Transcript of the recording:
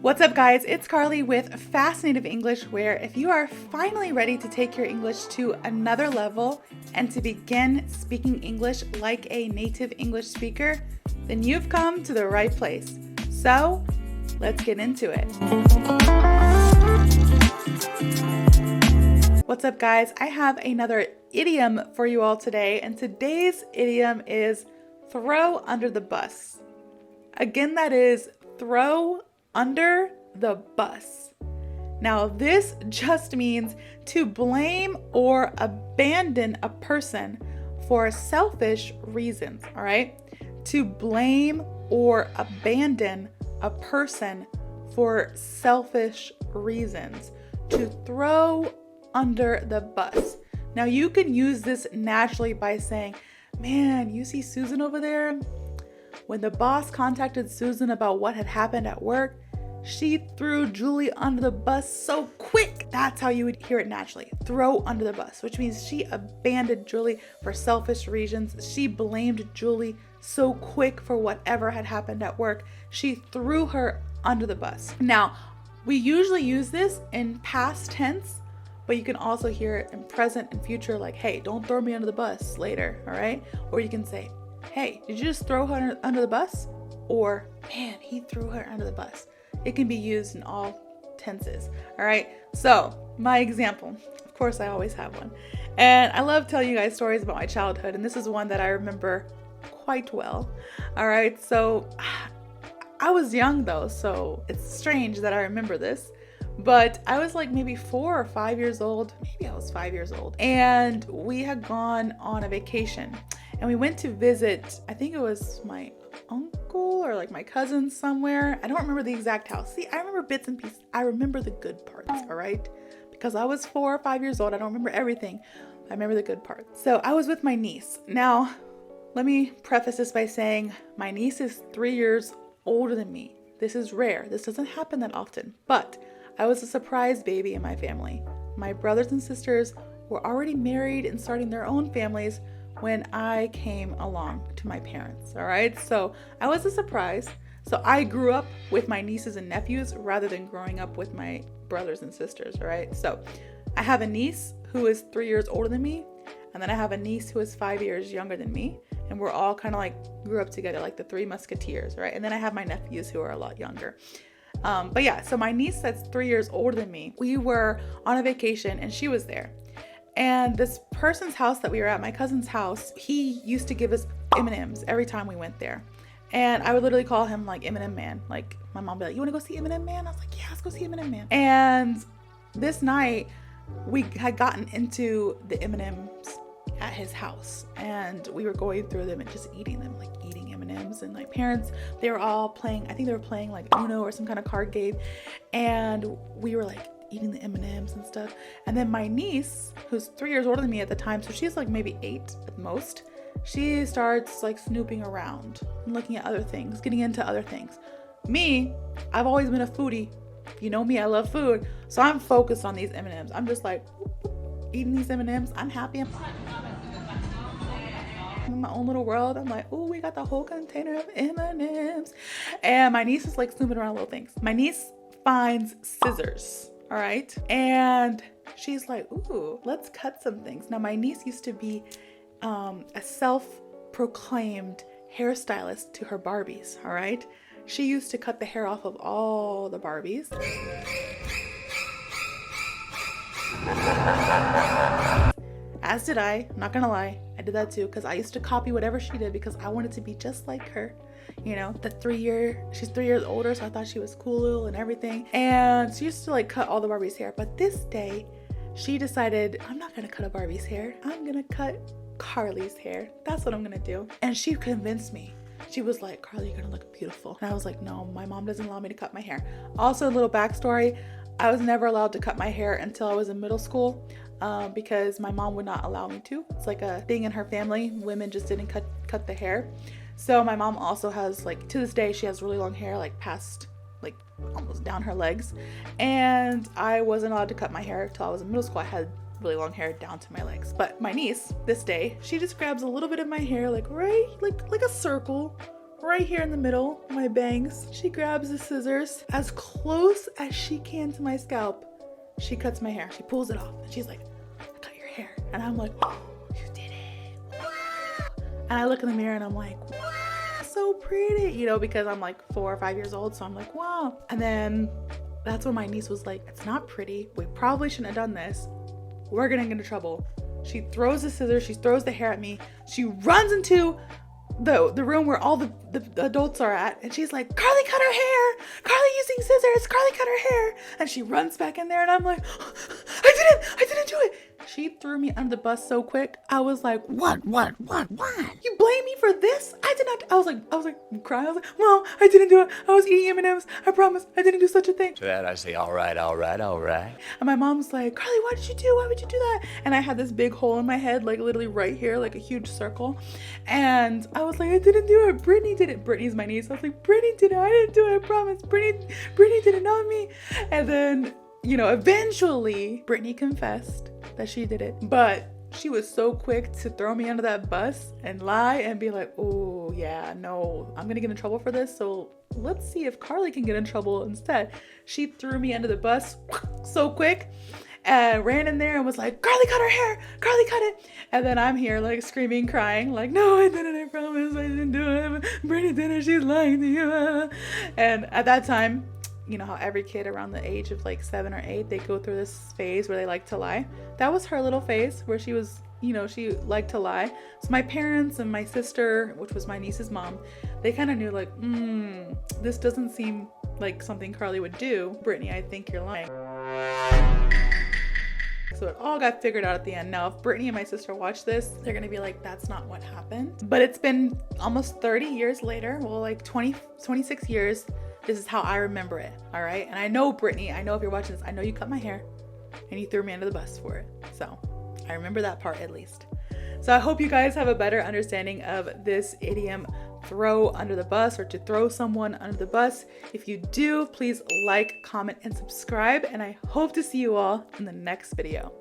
What's up, guys? It's Carly with FasciNATIVE English, where if you are finally ready to take your English to another level and to begin speaking English like a native English speaker, then you've come to the right place. So, let's get into it. What's up, guys? I have another idiom for you all today, and today's idiom is throw under the bus. Again, that is throw under the bus. Now, this just means to blame or abandon a person for selfish reasons, all right? To blame or abandon a person for selfish reasons. To throw under the bus. Now, you can use this naturally by saying, man, you see Susan over there? When the boss contacted Susan about what had happened at work, she threw Julie under the bus so quick. That's how you would hear it naturally. Throw under the bus, which means she abandoned Julie for selfish reasons. She blamed Julie so quick for whatever had happened at work. She threw her under the bus. Now, we usually use this in past tense, but you can also hear it in present and future, like, hey, don't throw me under the bus later, all right? Or you can say, hey, did you just throw her under the bus? Or, man, he threw her under the bus. It can be used in all tenses, all right? So, my example, of course, I always have one. And I love telling you guys stories about my childhood, and this is one that I remember quite well, all right? So, I was young though, so it's strange that I remember this. But I was like maybe 4 or 5 years old. Maybe I was 5 years old. And we had gone on a vacation. And we went to visit, I think it was my uncle or like my cousin somewhere. I don't remember the exact house. See, I remember bits and pieces. I remember the good parts, all right? Because I was 4 or 5 years old. I don't remember everything. I remember the good parts. So I was with my niece. Now, let me preface this by saying my niece is 3 years older than me. This is rare. This doesn't happen that often. But I was a surprise baby in my family. My brothers and sisters were already married and starting their own families when I came along to my parents, all right? So I was a surprise. So I grew up with my nieces and nephews rather than growing up with my brothers and sisters, all right? So I have a niece who is 3 years older than me, and then I have a niece who is 5 years younger than me, and we're all kind of like grew up together, like the Three Musketeers, right? And then I have my nephews who are a lot younger. But yeah, so my niece that's 3 years older than me, we were on a vacation and she was there. And this person's house that we were at, my cousin's house, he used to give us M&Ms every time we went there. And I would literally call him like M&M Man. Like my mom would be like, you want to go see M&M Man? I was like, yeah, let's go see M&M Man. And this night we had gotten into the M&Ms at his house and we were going through them and just eating them, like eating M&Ms. And like parents, they were all playing, I think they were playing like Uno or some kind of card game, and we were like eating the M&Ms and stuff. And then my niece, who's 3 years older than me at the time, so she's like maybe 8 at most, she starts like snooping around and looking at other things, getting into other things. Me, I've always been a foodie. You know me, I love food, so I'm focused on these M&Ms. I'm just like eating these M&Ms. I'm happy. I'm in my own little world. I'm like, oh, we got the whole container of M&Ms. And my niece is like snooping around little things. My niece finds scissors, all right? And she's like, ooh, let's cut some things. Now, my niece used to be a self-proclaimed hairstylist to her Barbies, all right? She used to cut the hair off of all the Barbies. As did I, I'm not gonna lie, I did that too, because I used to copy whatever she did because I wanted to be just like her. You know, she's 3 years older, so I thought she was cool and everything. And she used to like cut all the Barbie's hair. But this day, she decided, I'm not gonna cut a Barbie's hair. I'm gonna cut Carly's hair. That's what I'm gonna do. And she convinced me. She was like, Carly, you're gonna look beautiful. And I was like, no, my mom doesn't allow me to cut my hair. Also, a little backstory, I was never allowed to cut my hair until I was in middle school. Because my mom would not allow me to. It's like a thing in her family. Women just didn't cut the hair. So my mom also has, like, to this day, she has really long hair, like past, like almost down her legs. And I wasn't allowed to cut my hair till I was in middle school. I had really long hair down to my legs. But my niece, this day, she just grabs a little bit of my hair, like right, like a circle right here in the middle, my bangs. She grabs the scissors as close as she can to my scalp. She cuts my hair. She pulls it off. And she's like, I cut your hair. And I'm like, oh, you did it. Wow. And I look in the mirror and I'm like, wow, so pretty. You know, because I'm like 4 or 5 years old. So I'm like, wow. And then that's when my niece was like, it's not pretty. We probably shouldn't have done this. We're gonna get into trouble. She throws the scissors. She throws the hair at me. She runs into the room where all the adults are at, and she's like, Carley cut her hair. Carley using scissors. Carley cut her hair. And she runs back in there, and I'm like, I didn't do it. She threw me under the bus so quick. I was like, what? You blame me for this? I did not. I was like crying. I was like, Mom, I didn't do it. I was eating M&Ms. I promise I didn't do such a thing. To that I say, all right. And my mom's like, Carley, what did you do? Why would you do that? And I had this big hole in my head, like literally right here, like a huge circle. And I was like, I didn't do it. Brittany did it. Brittany's my niece. I was like, Brittany did it. I didn't do it. I promise. Brittany did it, not me. And then, you know, eventually Brittany confessed that she did it. But she was so quick to throw me under that bus and lie and be like, oh yeah, no, I'm gonna get in trouble for this. So let's see if Carley can get in trouble instead. She threw me under the bus so quick and ran in there and was like, Carley cut her hair. Carley cut it. And then I'm here like screaming, crying, like, no, I didn't. I promise I didn't do it. Brittany did it. She's lying to you. And at that time, you know how every kid around the age of like 7 or 8, they go through this phase where they like to lie. That was her little phase where she was, you know, she liked to lie. So my parents and my sister, which was my niece's mom, they kind of knew like, this doesn't seem like something Carley would do. Brittany, I think you're lying. So it all got figured out at the end. Now, if Brittany and my sister watch this, they're gonna be like, that's not what happened. But it's been almost 30 years later, well, like 26 years. This is how I remember it, all right? And I know, Brittany, I know if you're watching this, I know you cut my hair and you threw me under the bus for it. So I remember that part at least. So I hope you guys have a better understanding of this idiom, throw under the bus, or to throw someone under the bus. If you do, please like, comment, and subscribe. And I hope to see you all in the next video.